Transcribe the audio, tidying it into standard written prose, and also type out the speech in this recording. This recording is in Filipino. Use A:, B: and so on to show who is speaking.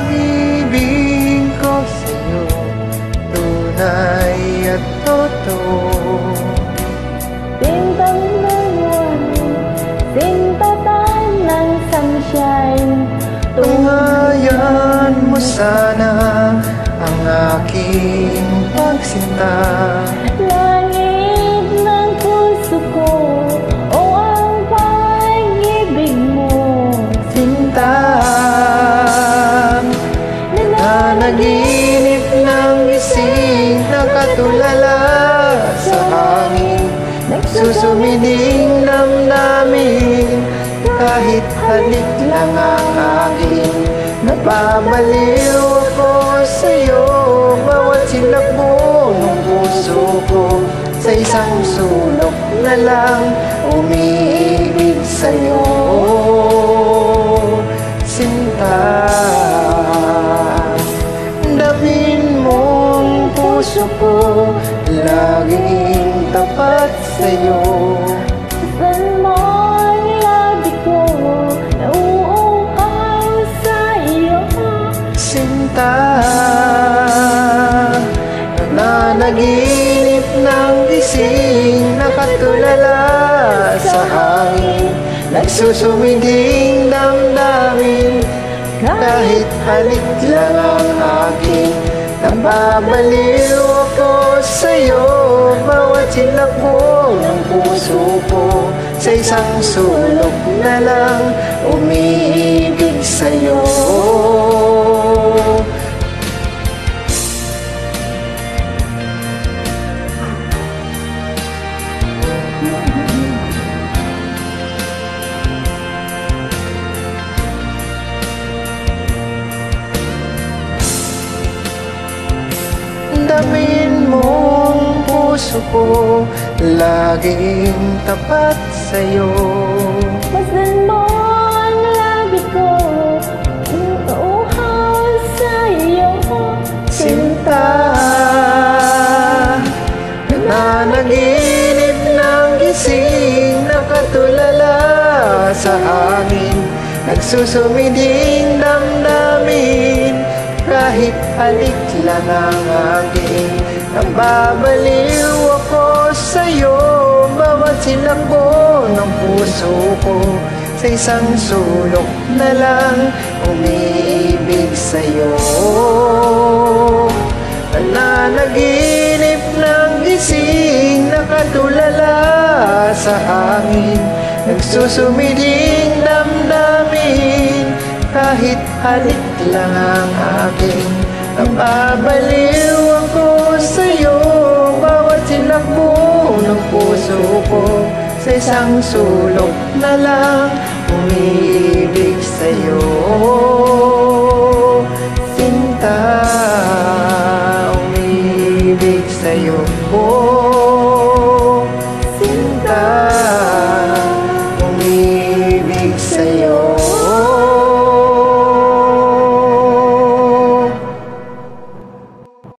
A: pag-ibig ko sa'yo tunay at totoo.
B: Tintang ng buwan, sintatan ng sunshine,
A: Tunghayan mo sana ang aking pagsinta.
B: langit ng puso ko, o ang pag-ibig mo,
A: Sinta, nananaginip ng gising na katulala sa hangin. Nagsusumiding damdamin kahit halik lang ang akin. Napabaliw ako sa'yo, bawat silakbo ng puso ko. Sa isang sulok na lang umiibig sa'yo, Sinta. Damin mong puso ko, laging tapat sa'yo.
B: saan mo ang labi ko, nauuhaw sa iyo.
A: Sinta, nananaginip ng gising na katulala sa hangin. Nagsusumiding damdamin kahit halik lang ang akin. Napabaliw ako sa'yo, bawat silakbo ng puso ko. Sa isang sulok na lang umiibig sa'yo. Damin mong puso ko, laging tapat sa'yo.
B: Masdan mo ang labi ko, nauuhaw sa iyo.
A: Sinta, nananaginip ng gising na katulala sa hangin. Nagsusumiding damdamin kahit halik lang ang akin. Nababaliw ako sa'yo, bawat silakbo ng puso ko. Sa isang sulok na lang umiibig sa'yo. Nananaginip ng gising na katulala sa hangin. Nagsusumiding damdamin kahit halik lang ang akin. Nababaliw ako sa'yo, bawat silakbo ng puso ko. Sa isang sulok na lang umiibig sa'yo. Sinta, umiibig sa'yo.